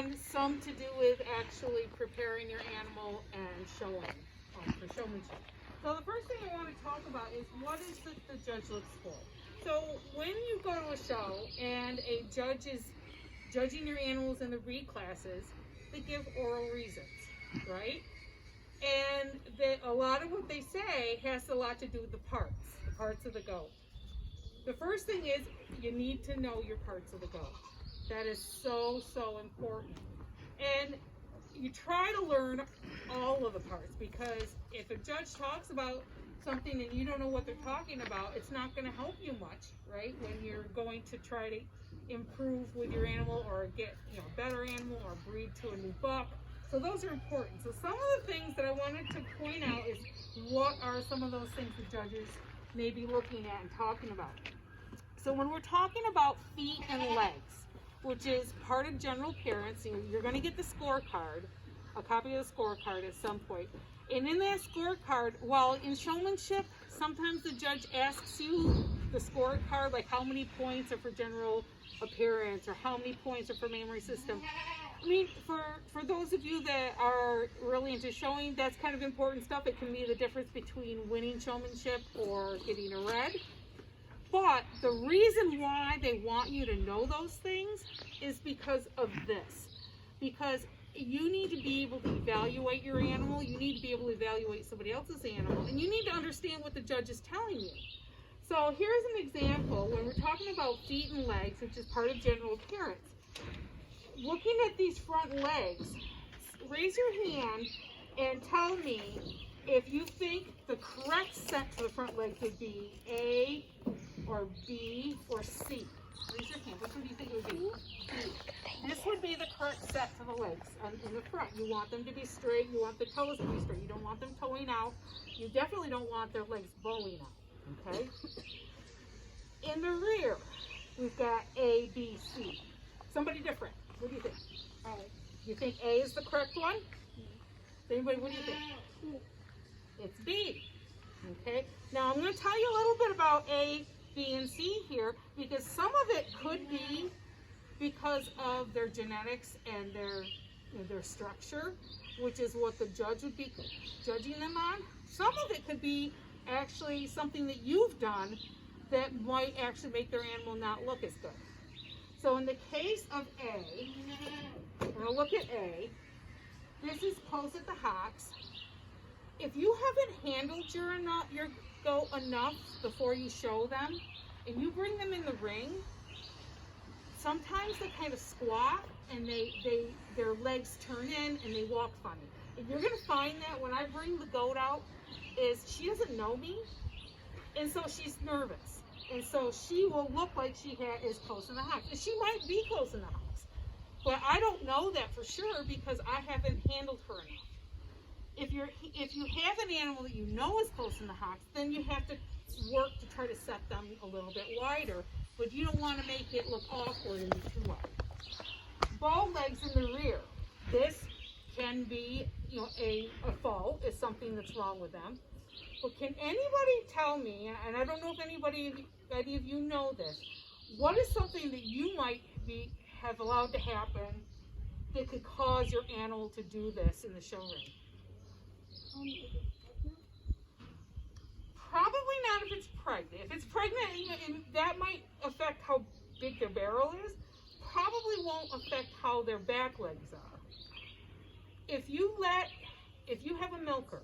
and some to do with actually preparing your animal and showing, for showmanship. So the first thing I want to talk about is what is the judge looks for. So when you go to a show and a judge is judging your animals in the breed classes, they give oral reasons, right? And a lot of what they say has a lot to do with the parts of the goat. The first thing is you need to know your parts of the goat. That is so, so important. And you try to learn all of the parts, because if a judge talks about something and you don't know what they're talking about, it's not going to help you much, right? When you're going to try to improve with your animal or get a better animal or breed to a new buck. So those are important. So some of the things that I wanted to point out is what are some of those things the judges may be looking at and talking about. So when we're talking about feet and legs, which is part of general appearance, you're going to get the scorecard, a copy of the scorecard at some point. And in that scorecard, while in showmanship, sometimes the judge asks you the scorecard, like how many points are for general appearance or how many points are for memory system. I mean, for those of you that are really into showing, that's kind of important stuff. It can be the difference between winning showmanship or getting a red. But the reason why they want you to know those things is because of this. Because you need to be able to evaluate your animal, you need to be able to evaluate somebody else's animal, and you need to understand what the judge is telling you. So here's an example when we're talking about feet and legs, which is part of general appearance. Looking at these front legs, raise your hand and tell me if you think the correct set for the front legs would be A or B or C. Raise your hand. Which one do you think it would be? B. This would be the correct set for the legs in the front. You want them to be straight. You want the toes to be straight. You don't want them toeing out. You definitely don't want their legs bowing out. Okay? In the rear, we've got A, B, C. Somebody different. What do you think? You think A is the correct one? Anybody, what do you think? It's B. Okay? Now I'm going to tell you a little bit about A, B, and C here, because some of it could be because of their genetics and their structure, which is what the judge would be judging them on. Some of it could be actually something that you've done that might actually make their animal not look as good. So in the case of A, we'll look at A. This is close at the hocks. If you haven't handled your goat enough before you show them, and you bring them in the ring, sometimes they kind of squat and their legs turn in and they walk funny. And you're going to find that when I bring the goat out, is she doesn't know me, and so she's nervous. And so she will look like she is close in the hocks. And she might be close in the hocks. But I don't know that for sure because I haven't handled her enough. If you have an animal that you know is close in the hocks, then you have to work to try to set them a little bit wider. But you don't want to make it look awkward and be too wide. Ball legs in the rear. This can be a fault, is something that's wrong with them. But can anybody tell me, and I don't know if any of you know this, what is something that you might have allowed to happen that could cause your animal to do this in the show ring? Probably not if it's pregnant. If it's pregnant, and that might affect how big their barrel is. Probably won't affect how their back legs are. If you have a milker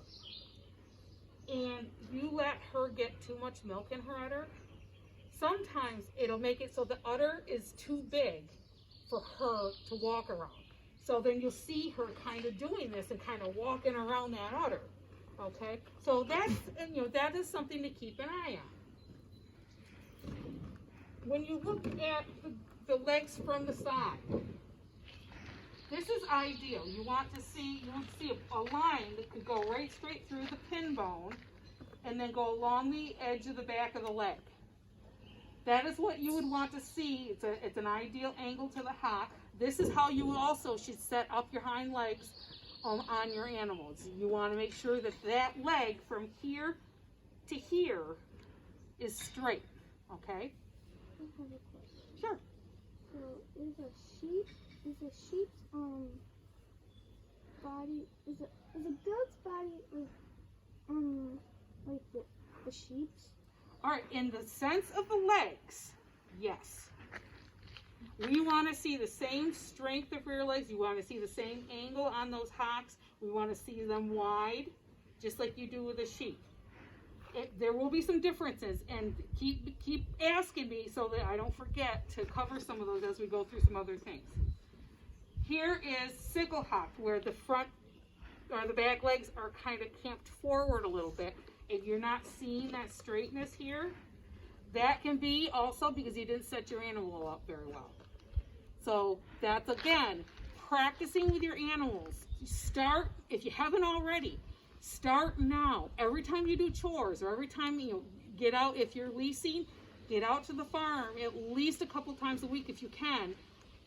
and you let her get too much milk in her udder, sometimes it'll make it so the udder is too big for her to walk around. So then you'll see her kind of doing this and kind of walking around that udder. Okay? So that is something to keep an eye on. When you look at the legs from the side, this is ideal. You want to see a line that could go right straight through the pin bone and then go along the edge of the back of the leg. That is what you would want to see. It's an ideal angle to the hock. This is how you also should set up your hind legs on your animals. You want to make sure that that leg from here to here is straight. Okay? I have a question. Sure. So is a sheep's All right, in the sense of the legs, yes. We want to see the same strength of rear legs. You want to see the same angle on those hocks. We want to see them wide, just like you do with a sheep. There will be some differences, and keep asking me so that I don't forget to cover some of those as we go through some other things. Here is sickle hock, where the front or the back legs are kind of camped forward a little bit, and you're not seeing that straightness here. That can be also because you didn't set your animal up very well. So that's, again, practicing with your animals. Start, if you haven't already, start now. Every time you do chores, or every time you get out, if you're leasing, get out to the farm at least a couple times a week if you can,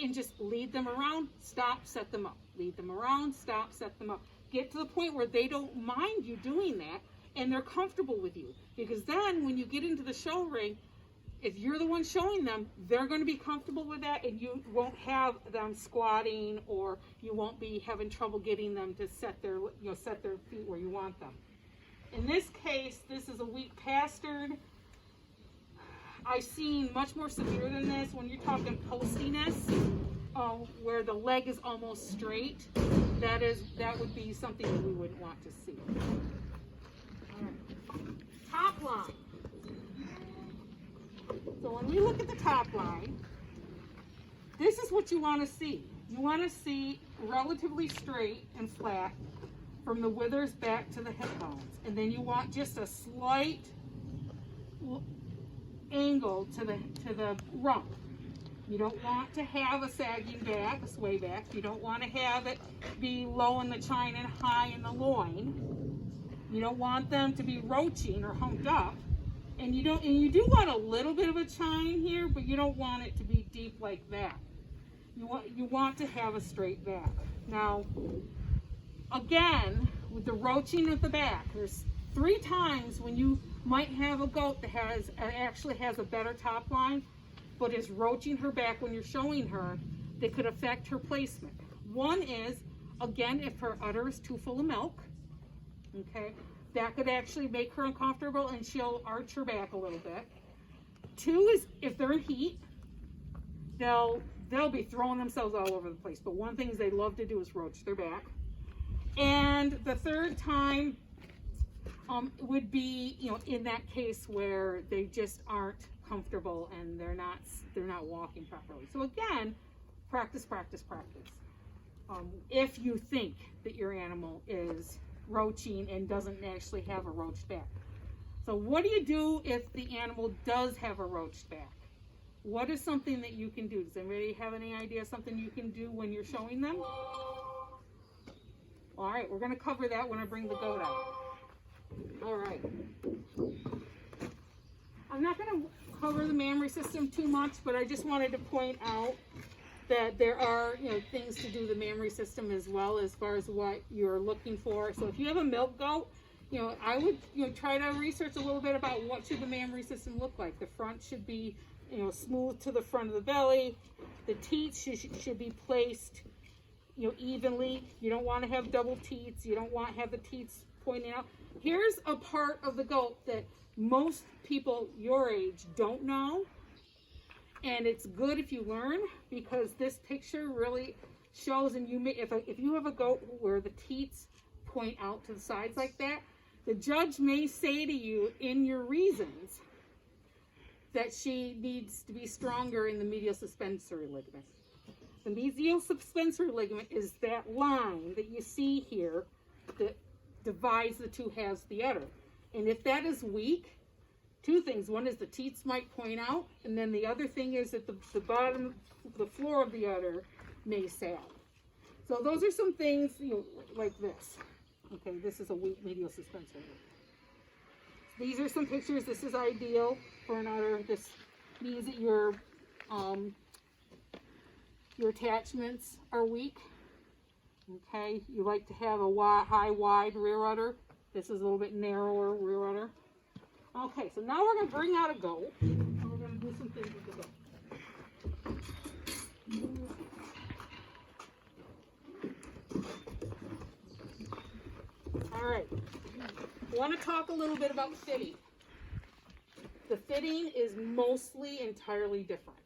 and just lead them around, stop, set them up. Lead them around, stop, set them up. Get to the point where they don't mind you doing that, and they're comfortable with you. Because then when you get into the show ring, if you're the one showing them, they're going to be comfortable with that, and you won't have them squatting, or you won't be having trouble getting them to set their feet where you want them. In this case, this is a weak pastern. I've seen much more severe than this when you're talking postiness, where the leg is almost straight. That would be something that we wouldn't want to see. All right. Top line. So when we look at the top line, this is what you want to see. You want to see relatively straight and flat from the withers back to the hip bones. And then you want just a slight angle to the rump. You don't want to have a sagging back, a sway back. You don't want to have it be low in the chine and high in the loin. You don't want them to be roaching or humped up. And you do want a little bit of a chine here, but you don't want it to be deep like that. You want to have a straight back. Now, again, with the roaching at the back, there's 3 times when you might have a goat that actually has a better top line, but is roaching her back when you're showing her, that could affect her placement. One is, again, if her udder is too full of milk, okay? That could actually make her uncomfortable, and she'll arch her back a little bit. 2 is if they're in heat, they'll be throwing themselves all over the place. But one thing is they love to do is roach their back. And the 3rd time would be, in that case where they just aren't comfortable and they're not walking properly. So again, practice, practice, practice. If you think that your animal is roaching and doesn't actually have a roached back. So what do you do if the animal does have a roached back? What is something that you can do? Does anybody have any idea of something you can do when you're showing them? All right, we're going to cover that when I bring the goat out. All right. I'm not going to cover the mammary system too much, but I just wanted to point out that there are things to do the mammary system as well, as far as what you're looking for. So if you have a milk goat, I would try to research a little bit about what should the mammary system look like. The front should be smooth to the front of the belly. The teats should be placed evenly. You don't want to have double teats. You don't want to have the teats pointing out. Here's a part of the goat that most people your age don't know. And it's good if you learn, because this picture really shows, and if you have a goat where the teats point out to the sides like that, the judge may say to you in your reasons that she needs to be stronger in the medial suspensory ligament. The medial suspensory ligament is that line that you see here that divides the 2 halves of the udder. And if that is weak, 2 things. One is the teats might point out, and then the other thing is that the bottom, the floor of the udder may sag. So those are some things, like this. Okay, this is a weak medial suspensory. These are some pictures. This is ideal for an udder. This means that your attachments are weak. Okay, you like to have a wide rear udder. This is a little bit narrower rear udder. Okay, so now we're going to bring out a goat, and we're going to do some things with the goat. All right, I want to talk a little bit about fitting. The fitting is mostly entirely different.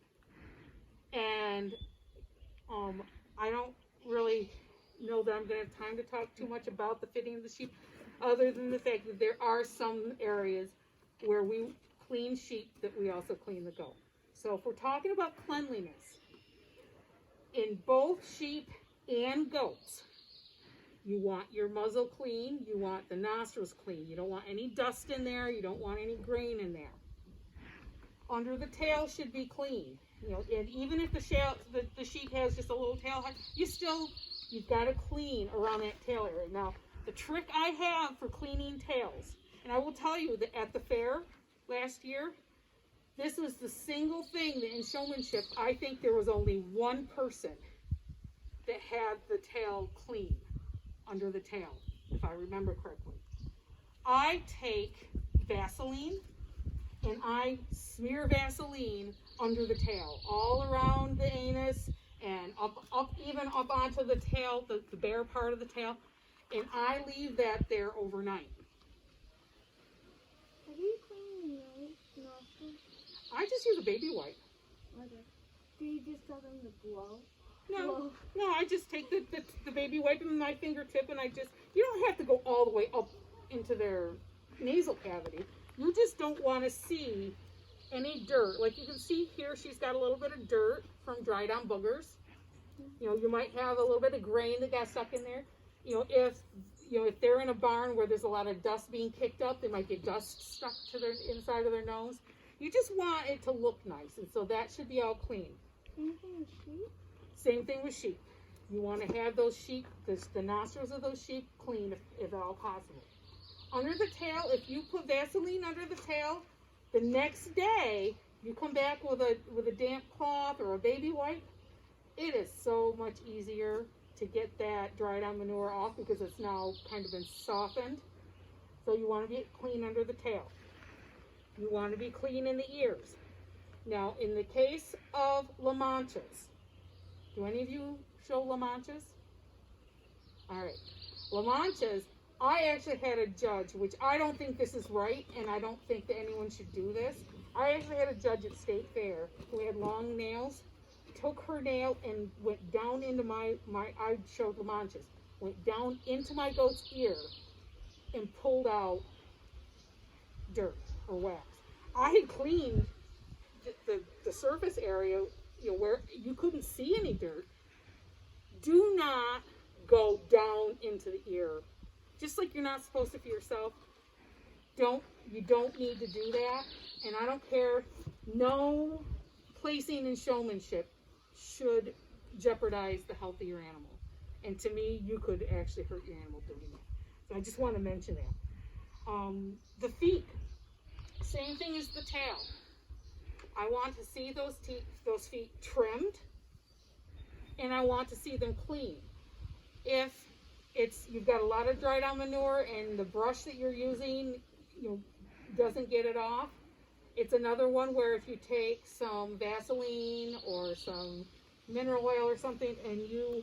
And I don't really know that I'm going to have time to talk too much about the fitting of the sheep, other than the fact that there are some areas where we clean sheep that we also clean the goat. So if we're talking about cleanliness, in both sheep and goats, you want your muzzle clean, you want the nostrils clean. You don't want any dust in there, you don't want any grain in there. Under the tail should be clean. You know, and even if the sheep has just a little tail head, you've got to clean around that tail area. Now, the trick I have for cleaning tails, and I will tell you that at the fair last year, this was the single thing that in showmanship, I think there was only one person that had the tail clean, under the tail, if I remember correctly. I take Vaseline and I smear Vaseline under the tail, all around the anus and even up onto the tail, the bare part of the tail, and I leave that there overnight. Have you cleaned your nostrils? I just use a baby wipe. Okay. Do you just tell them to blow? No, I just take the baby wipe in my fingertip and you don't have to go all the way up into their nasal cavity. You just don't want to see any dirt. Like you can see here, she's got a little bit of dirt from dried on boogers. You know, you might have a little bit of grain that got stuck in there. If they're in a barn where there's a lot of dust being kicked up, they might get dust stuck to their inside of their nose. You just want it to look nice, and so that should be all clean. Anything with sheep? Same thing with sheep. You want to have those sheep, the nostrils of those sheep clean if at all possible. Under the tail, if you put Vaseline under the tail, the next day you come back with a damp cloth or a baby wipe, it is so much easier to get that dried on manure off because it's now kind of been softened. So you want to be clean under the tail. You want to be clean in the ears. Now, in the case of La Manchas, do any of you show La Manchas? All right. La Manchas, I actually had a judge, which I don't think this is right, and I don't think that anyone should do this. I actually had a judge at State Fair who had long nails, took her nail and went down into I showed La Manchas, went down into my goat's ear and pulled out dirt or wax. I had cleaned the surface area, where you couldn't see any dirt. Do not go down into the ear. Just like you're not supposed to for yourself. You don't need to do that. And I don't care. No placing in showmanship should jeopardize the health of your animal. And to me, you could actually hurt your animal doing that. So I just want to mention that. The feet. Same thing as the tail. I want to see those feet trimmed, and I want to see them clean. If you've got a lot of dried on manure and the brush that you're using doesn't get it off, it's another one where if you take some Vaseline or some mineral oil or something and you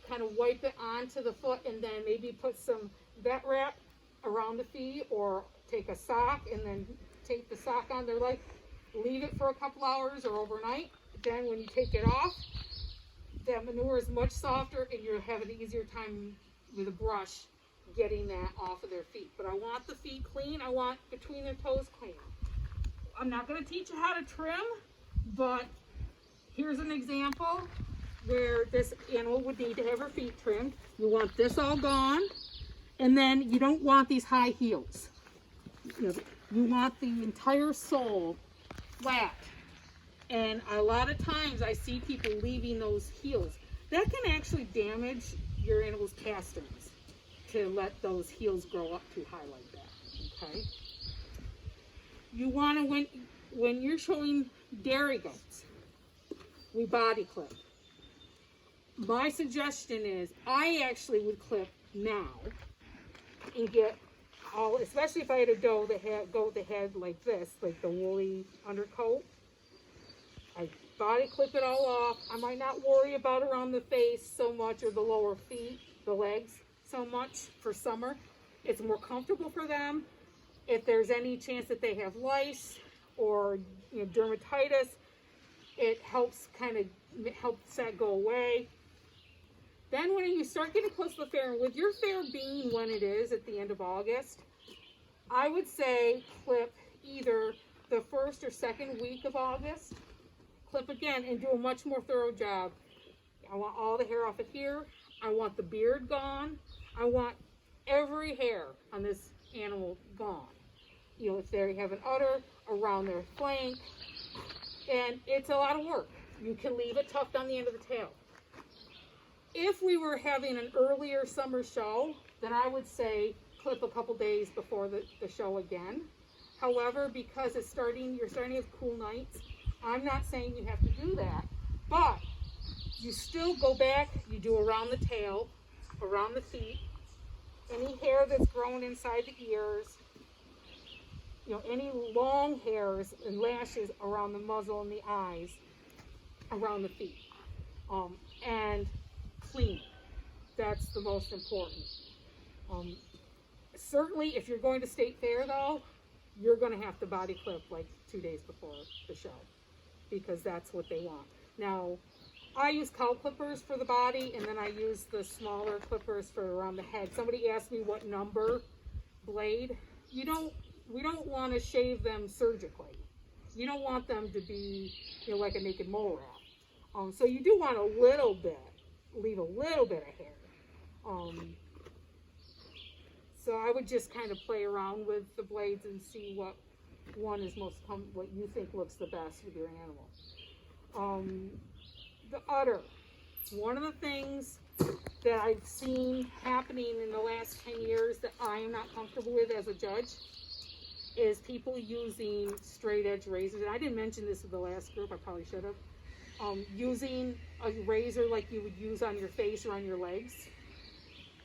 kind of wipe it onto the foot and then maybe put some vet wrap around the feet, or take a sock and then take the sock on their leg, leave it for a couple hours or overnight. Then when you take it off, that manure is much softer and you'll have an easier time with a brush getting that off of their feet. But I want the feet clean. I want between their toes clean. I'm not going to teach you how to trim, but here's an example where this animal would need to have her feet trimmed. You want this all gone, and then you don't want these high heels. You want the entire sole flat. And a lot of times I see people leaving those heels. That can actually damage your animal's castings to let those heels grow up too high like that. Okay? You want to, when you're showing dairy goats, we body clip. My suggestion is I actually would clip now and get all, especially if I had a goat that had like this, like the woolly undercoat. I body clip it all off. I might not worry about around the face so much, or the lower feet, the legs so much for summer. It's more comfortable for them. If there's any chance that they have lice, or dermatitis, it helps helps that go away. Then when you start getting close to the fair, and with your fair being when it is at the end of August, I would say clip either the first or second week of August. Clip again and do a much more thorough job. I want all the hair off of here. I want the beard gone. I want every hair on this animal gone. If they have an udder, around their flank, and it's a lot of work. You can leave it tucked on the end of the tail. If we were having an earlier summer show, then I would say clip a couple days before the show again. However, because you're starting with cool nights, I'm not saying you have to do that, but you still go back, you do around the tail, around the feet, any hair that's grown inside the ears, any long hairs and lashes around the muzzle and the eyes, around the feet, and clean. That's the most important. Certainly, if you're going to State Fair, though, you're going to have to body clip like 2 days before the show, because that's what they want. Now, I use cow clippers for the body, and then I use the smaller clippers for around the head. Somebody asked me what number blade. We don't want to shave them surgically. You don't want them to be, like a naked mole rat. So you do want leave a little bit of hair. So I would just kind of play around with the blades and see what one is what you think looks the best with your animal. The udder. One of the things that I've seen happening in the last 10 years that I am not comfortable with as a judge is people using straight edge razors. And I didn't mention this in the last group, I probably should have. Using a razor like you would use on your face or on your legs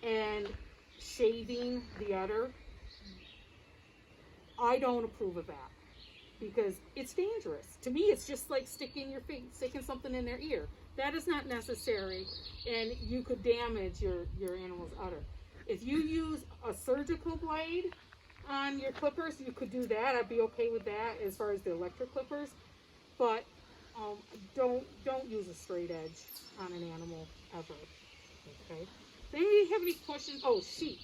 and shaving the udder. I don't approve of that because it's dangerous. To me, it's just like sticking something in their ear. That is not necessary, and you could damage your animal's udder. If you use a surgical blade on your clippers, you could do that. I'd be okay with that as far as the electric clippers, but don't use a straight edge on an animal ever. Okay. Does anybody have any questions? Oh, sheep.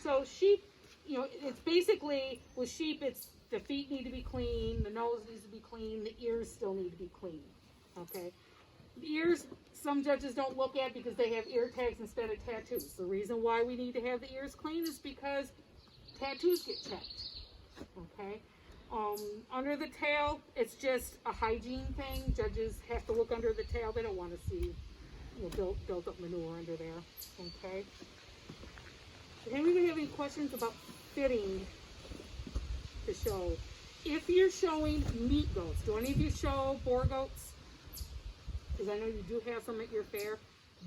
So sheep, it's basically with sheep, it's the feet need to be clean, the nose needs to be clean, the ears still need to be clean. Okay. The ears, some judges don't look at because they have ear tags instead of tattoos. The reason why we need to have the ears clean is because tattoos get checked. Okay. Under the tail, it's just a hygiene thing. Judges have to look under the tail. They don't want to see built up manure under there. Okay. Does anybody have any questions about fitting the show? If you're showing meat goats, do any of you show boar goats? Because I know you do have some at your fair.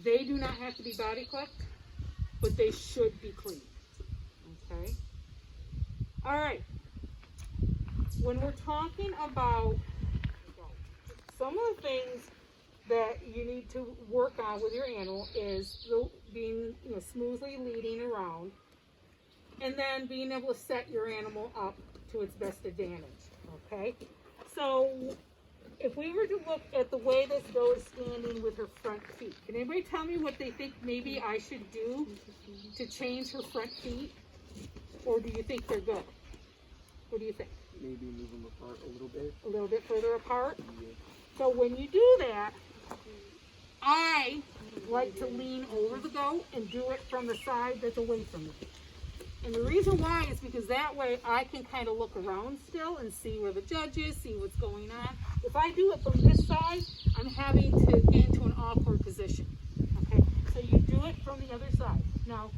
They do not have to be body clipped, but they should be cleaned. Okay. All right. When we're talking about some of the things that you need to work on with your animal is being smoothly leading around, and then being able to set your animal up to its best advantage. Okay, so if we were to look at the way this doe is standing with her front feet, can anybody tell me what they think maybe I should do to change her front feet, or do you think they're good? What do you think? Maybe move them apart a little bit. A little bit further apart? Yeah. So when you do that, I like to lean over the goat and do it from the side that's away from me. And the reason why is because that way I can kind of look around still and see where the judge is, see what's going on. If I do it from this side, I'm having to get into an awkward position. Okay, so you do it from the other side. Now,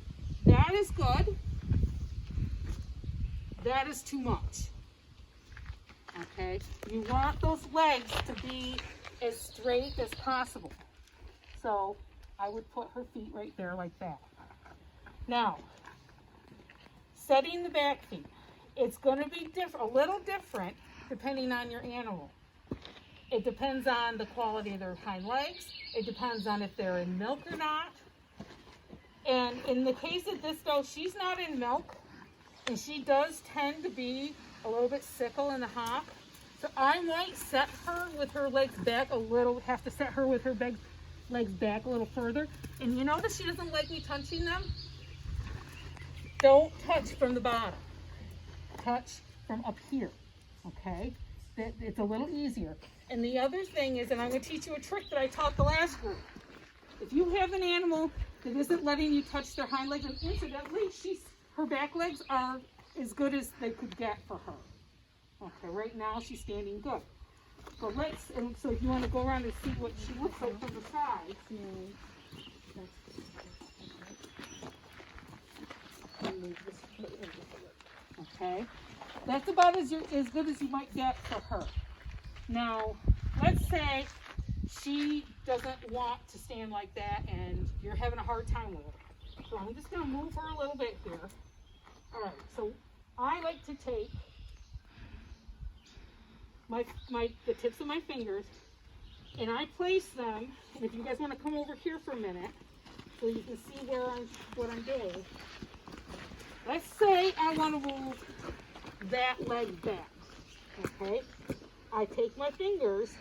that is good. That is too much. Okay, you want those legs to be as straight as possible. So I would put her feet right there like that. Now, setting the back feet. It's going to be a little different depending on your animal. It depends on the quality of their hind legs. It depends on if they're in milk or not. And in the case of this doe, she's not in milk, and she does tend to be a little bit sickle in the hock. So I might set her with her legs back a little, have to set her with her legs back a little further. And you notice she doesn't like me touching them? Don't touch from the bottom. Touch from up here, okay? It's a little easier. And the other thing is, and I'm going to teach you a trick that I taught the last group. If you have an animal that isn't letting you touch their hind legs, and incidentally, her back legs are as good as they could get for her. Okay, right now she's standing good. So so if you want to go around and see what she looks like from the side. Okay, that's about as good as you might get for her. Now, let's say she doesn't want to stand like that and you're having a hard time with her. So I'm just going to move her a little bit here. All right, so I like to take the tips of my fingers and I place them, and if you guys want to come over here for a minute so you can see what I'm doing. Let's say I want to move that leg back, okay? I take my fingers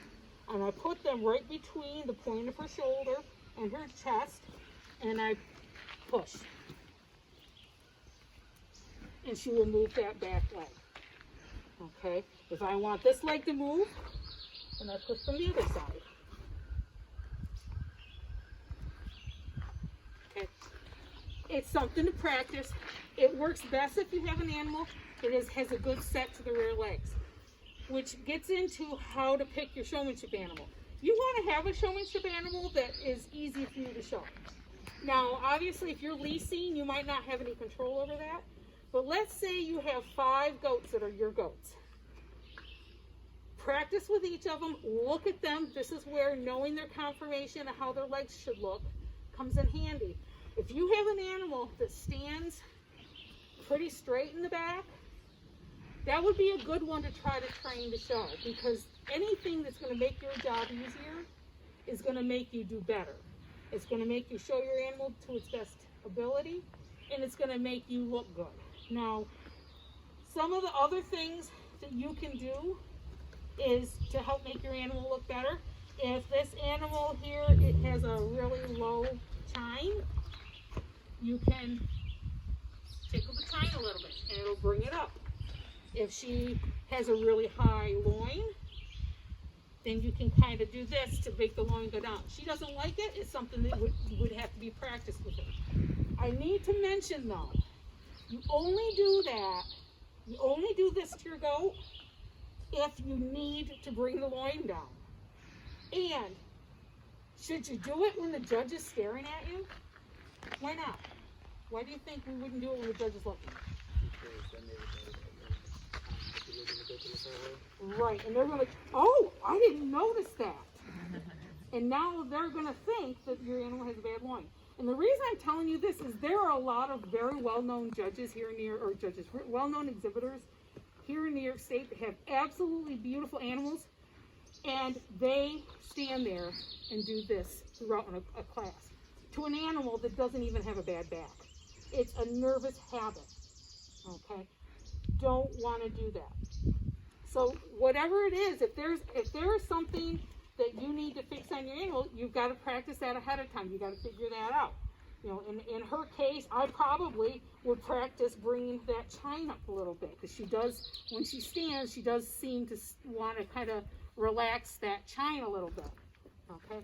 and I put them right between the point of her shoulder and her chest, and I push. And she will move that back leg, okay? If I want this leg to move, then I push from the other side. Okay? It's something to practice. It works best if you have an animal that has a good set to the rear legs, which gets into how to pick your showmanship animal. You want to have a showmanship animal that is easy for you to show. Now, obviously, if you're leasing, you might not have any control over that. But let's say you have 5 goats that are your goats. Practice with each of them. Look at them. This is where knowing their conformation and how their legs should look comes in handy. If you have an animal that stands pretty straight in the back, that would be a good one to try to train to show, because anything that's going to make your job easier is going to make you do better. It's going to make you show your animal to its best ability, and it's going to make you look good. Now, some of the other things that you can do is to help make your animal look better. If this animal here, it has a really low chine, you can tickle the chine a little bit and it'll bring it up. If she has a really high loin, then you can kind of do this to make the loin go down. She doesn't like it. It's something that would have to be practiced with her. I need to mention though, you only do this to your goat if you need to bring the loin down. And should you do it when the judge is staring at you? Why not? Why do you think we wouldn't do it when the judge is looking? Right, and they're going to, oh, I didn't notice that. And now they're going to think that your animal has a bad loin. And the reason I'm telling you this is there are a lot of very well-known judges here in New York, or judges, well-known exhibitors here in New York State that have absolutely beautiful animals, and they stand there and do this throughout a class to an animal that doesn't even have a bad back. It's a nervous habit, okay? Don't want to do that. So whatever it is, if there is something that you need to fix on your animal, you've got to practice that ahead of time. You've got to figure that out. You know, in her case, I probably would practice bringing that chine up a little bit, because she does, when she stands, she does seem to want to kind of relax that chine a little bit, okay?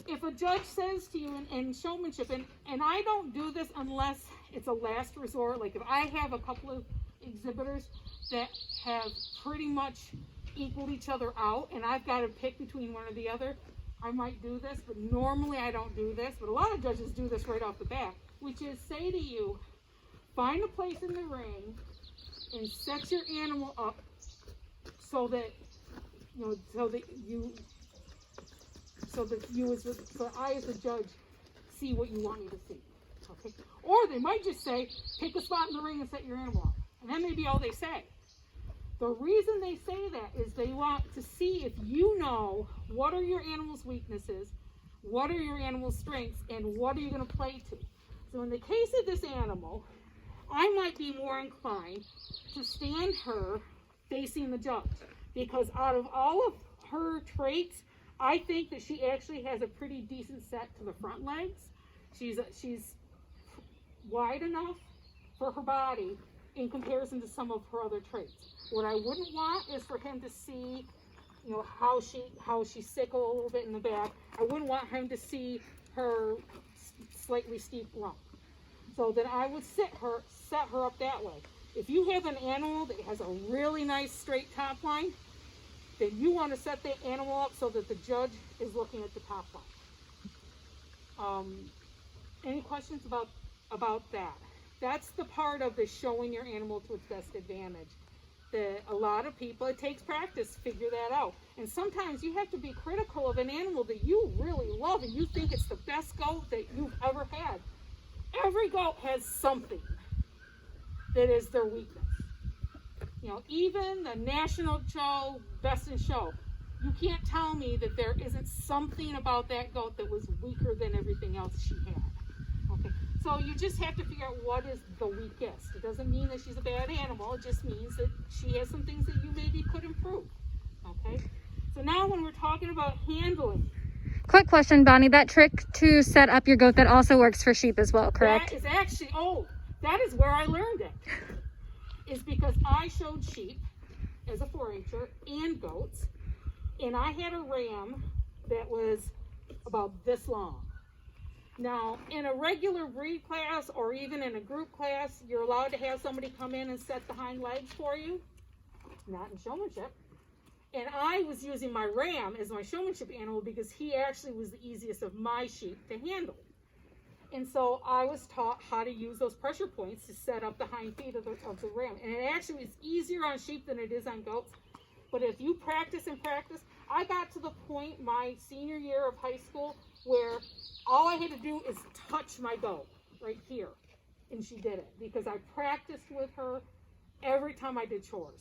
If a judge says to you in showmanship, and I don't do this unless it's a last resort, like if I have a couple of exhibitors that have pretty much equaled each other out and I've got to pick between one or the other, I might do this, but normally I don't do this. But a lot of judges do this right off the bat, which is say to you, find a place in the ring and set your animal up so that I as the judge see what you want me to see. Okay? Or they might just say, pick a spot in the ring and set your animal up. And that may be all they say. The reason they say that is they want to see if you know what are your animal's weaknesses, what are your animal's strengths, and what are you going to play to. So in the case of this animal, I might be more inclined to stand her facing the judge. because out of all of her traits, I think that she actually has a pretty decent set to the front legs. She's wide enough for her body in comparison to some of her other traits. What I wouldn't want is for him to see, you know, how she sickle a little bit in the back. I wouldn't want him to see her slightly steep rump. So then I would set her up that way. If you have an animal that has a really nice straight top line, then you want to set the animal up so that the judge is looking at the top line. Any questions about that? That's the part of the showing your animal to its best advantage. That a lot of people, it takes practice to figure that out. And sometimes you have to be critical of an animal that you really love and you think it's the best goat that you've ever had. Every goat has something that is their weakness. You know, even the National Show Best in Show, you can't tell me that there isn't something about that goat that was weaker than everything else she had. Okay, so you just have to figure out what is the weakest. It doesn't mean that she's a bad animal. It just means that she has some things that you maybe could improve. Okay, so now when we're talking about handling. Quick question, Bonnie. That trick to set up your goat, that also works for sheep as well, correct? That is actually, that is where I learned it. Is because I showed sheep as a 4-H'er and goats, and I had a ram that was about this long. Now, in a regular breed class or even in a group class, you're allowed to have somebody come in and set the hind legs for you, not in showmanship. And I was using my ram as my showmanship animal because he actually was the easiest of my sheep to handle. And so I was taught how to use those pressure points to set up the hind feet of the ram. And it actually is easier on sheep than it is on goats. But if you practice and practice, I got to the point my senior year of high school where all I had to do is touch my goat right here. And she did it because I practiced with her every time I did chores.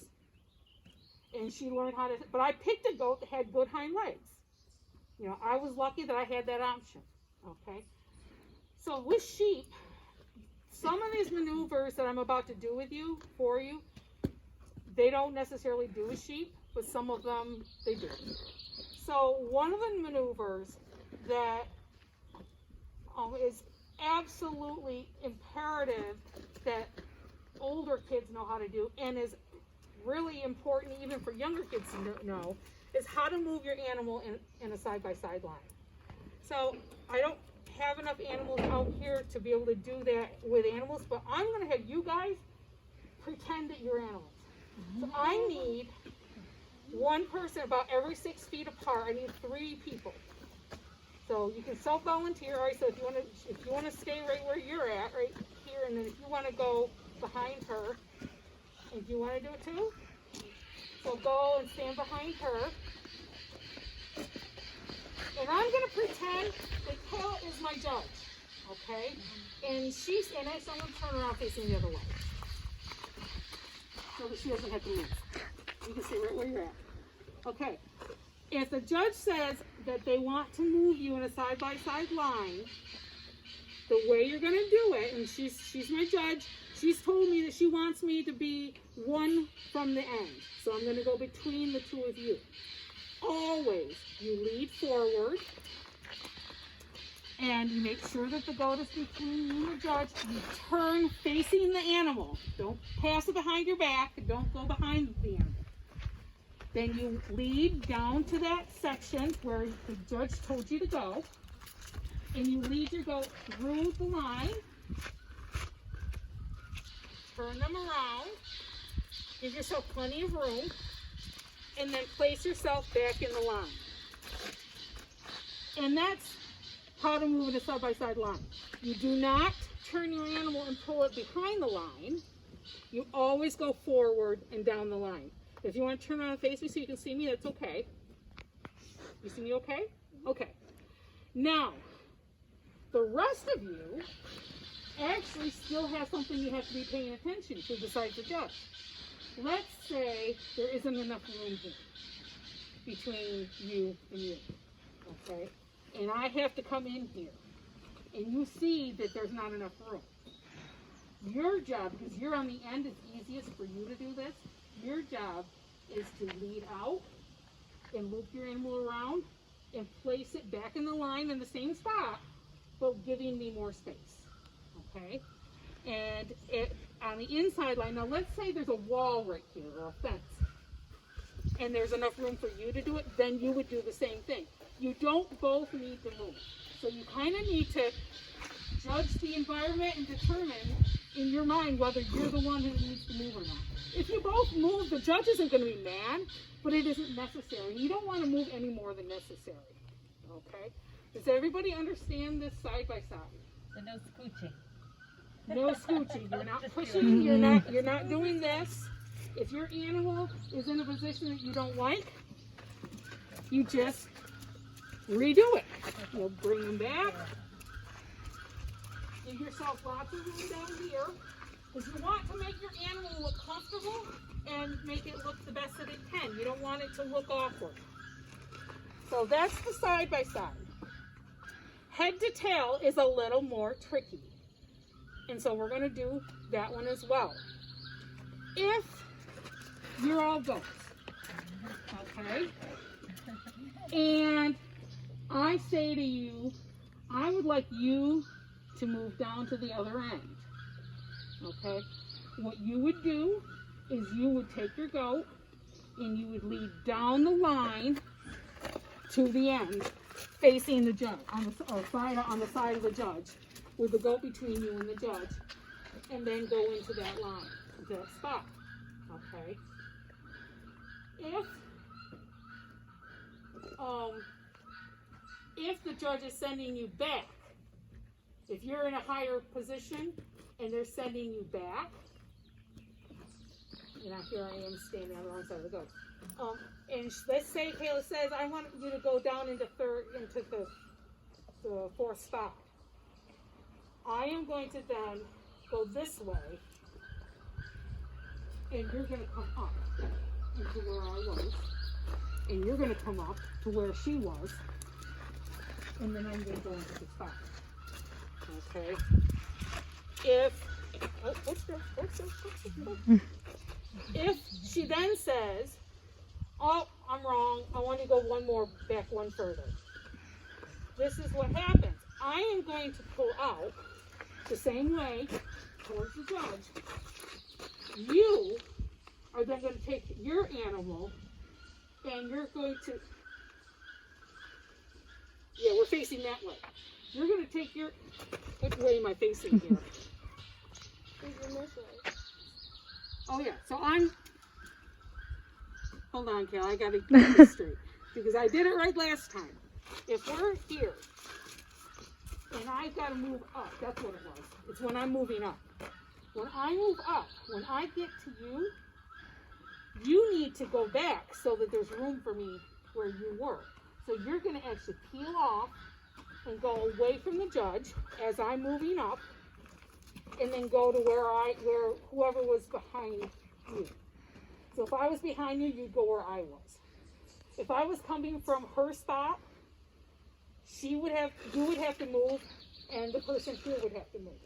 And she learned how to, but I picked a goat that had good hind legs. You know, I was lucky that I had that option, okay? So with sheep, some of these maneuvers that I'm about to do for you, they don't necessarily do with sheep, but some of them they do. So one of the maneuvers that is absolutely imperative that older kids know how to do and is really important even for younger kids to know is how to move your animal in a side-by-side line. So I don't have enough animals out here to be able to do that with animals, but I'm going to have you guys pretend that you're animals. So I need one person about every 6 feet apart. I need 3 people. So you can self-volunteer. All right, so if you want to stay right where you're at, right here, and then if you want to go behind her, and do you want to do it too? So go and stand behind her. And I'm going to pretend that Kayla is my judge, okay? And I'm going to turn around facing the other way. So that she doesn't have to move. You can stay right where you're at. Okay. If the judge says that they want to move you in a side-by-side line, the way you're going to do it, and she's my judge, she's told me that she wants me to be one from the end. So I'm going to go between the 2 of you. Always, you lead forward, and you make sure that the goat is between you and the judge. You turn facing the animal. Don't pass it behind your back. Don't go behind the animal. Then you lead down to that section where the judge told you to go, and you lead your goat through the line. Turn them around. Give yourself plenty of room. And then place yourself back in the line. And that's how to move in a side-by-side line. You do not turn your animal and pull it behind the line. You always go forward and down the line. If you want to turn around and face me so you can see me, that's okay. You see me okay? Okay. Now, the rest of you actually still have something you have to be paying attention to besides the judge. Let's say there isn't enough room here between you and you, okay? And I have to come in here, and you see that there's not enough room. Your job, because you're on the end, it's easiest for you to do this, your job is to lead out and loop your animal around and place it back in the line in the same spot, but giving me more space, okay? And it on the inside line, now let's say there's a wall right here or a fence, and there's enough room for you to do it, then you would do the same thing. You don't both need to move. So you kind of need to judge the environment and determine in your mind whether you're the one who needs to move or not. If you both move, the judge isn't going to be mad, but it isn't necessary. You don't want to move any more than necessary. Okay? Does everybody understand this side by side? So no scooching. No scooching. You're not pushing. You're not doing this. If your animal is in a position that you don't like, you just redo it. You'll bring them back. Give yourself lots of room down here, because you want to make your animal look comfortable and make it look the best that it can. You don't want it to look awkward. So that's the side by side. Head to tail is a little more tricky. And so we're going to do that one as well. If you're all goats, okay, and I say to you, I would like you to move down to the other end, okay? What you would do is you would take your goat and you would lead down the line to the end, facing the judge, on the side of the judge, with the goat between you and the judge, and then go into that line, that spot, okay? If the judge is sending you back, if you're in a higher position and they're sending you back, and here I am standing on the wrong side of the goat. And let's say Kayla says, I want you to go down into the fourth spot. I am going to then go this way, and you're going to come up into where I was, and you're going to come up to where she was, and then I'm going to go into the spot. Okay. If she then says, oh, I'm wrong, I want to go one further. This is what happens. I am going to pull out the same way towards the judge. You are then going to take your animal and you're going to, yeah, we're facing that way. You're going to take your, which way am I facing here? This way. Oh yeah, so hold on, Cal, I got to get this straight. Because I did it right last time. If we're here, and I've got to move up, that's what it was. It's when I'm moving up. When I move up, when I get to you, you need to go back so that there's room for me where you were. So you're going to actually peel off and go away from the judge as I'm moving up, and then go to where whoever was behind you. So if I was behind you, you'd go where I was. If I was coming from her spot, you would have to move, and the person here would have to move.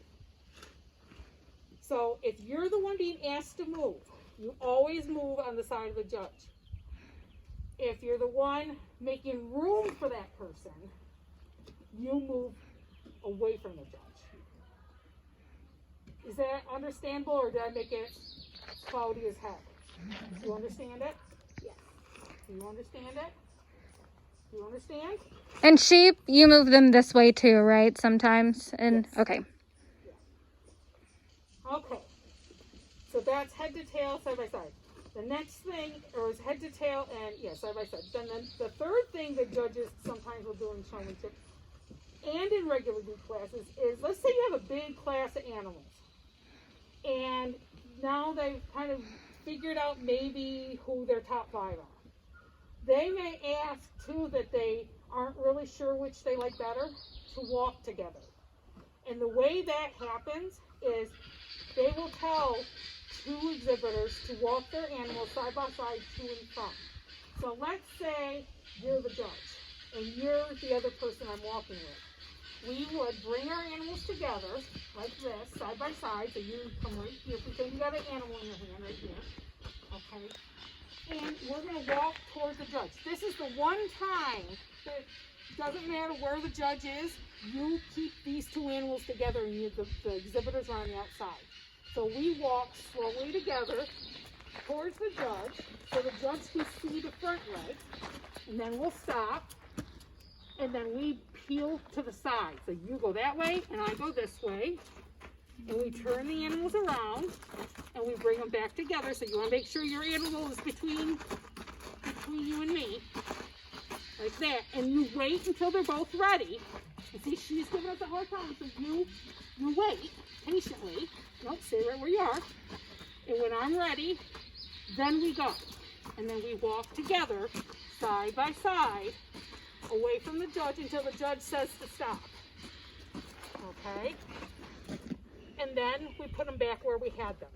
So if you're the one being asked to move, you always move on the side of the judge. If you're the one making room for that person, you move away from the judge. Is that understandable, or did I make it cloudy as heck? Do you understand it? Yes. Do you understand it? Do you understand? And sheep, you move them this way too, right? Sometimes. And Yes. okay. Okay. So that's head to tail, side by side. The next thing is head to tail and side by side. Then the third thing that judges sometimes will do in showmanship and in regular group classes is, let's say you have a big class of animals, and now they've kind of figured out maybe who their top 5 are. They may ask too that they aren't really sure which they like better to walk together. And the way that happens is they will tell 2 exhibitors to walk their animals side by side to and from. So let's say you're the judge and you're the other person I'm walking with. We would bring our animals together like this, side by side. So you come right here. Pretend you got an animal in your hand right here. Okay. and we're going to walk towards the judge. This is the one time that doesn't matter where the judge is, you keep these two animals together and the exhibitors are on the outside. So we walk slowly together towards the judge so the judge can see the front legs, and then we'll stop, and then we peel to the side. So you go that way and I go this way, and we turn the animals around and we bring them back together. So you want to make sure your animal is between you and me, like that, and you wait until they're both ready. You see, she's giving us a hard time, so you wait patiently. Nope, stay right where you are. And when I'm ready, then we go. And then we walk together, side by side, away from the judge until the judge says to stop. Okay? And then we put them back where we had them.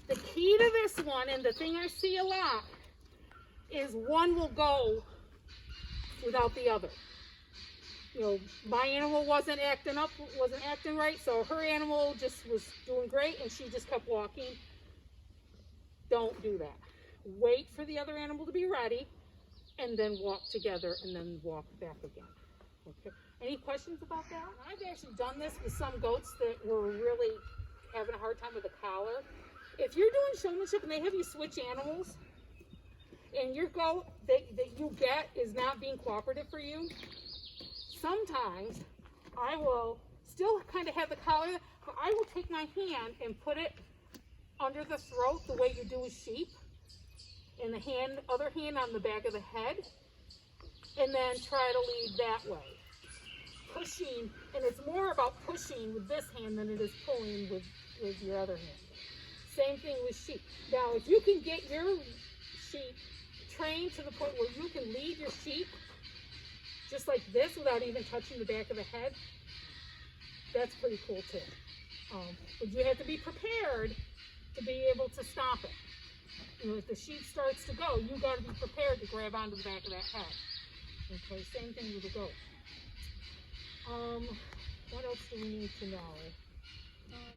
The key to this one, and the thing I see a lot, is one will go without the other. You know, my animal wasn't acting right, so her animal just was doing great and she just kept walking. Don't do that. Wait for the other animal to be ready and then walk together and then walk back again. Okay. Any questions about that? I've actually done this with some goats that were really having a hard time with the collar. If you're doing showmanship and they have you switch animals, and your goat that you get is not being cooperative for you, sometimes I will still kind of have the collar, but I will take my hand and put it under the throat the way you do with sheep, and the other hand on the back of the head, and then try to lead that way. Pushing, and it's more about pushing with this hand than it is pulling with your other hand. Same thing with sheep. Now, if you can get your sheep trained to the point where you can lead your sheep just like this without even touching the back of the head, that's pretty cool too. But you have to be prepared to be able to stop it. You know, if the sheep starts to go, you got to be prepared to grab onto the back of that head. Okay, same thing with the goat. What else do we need to know?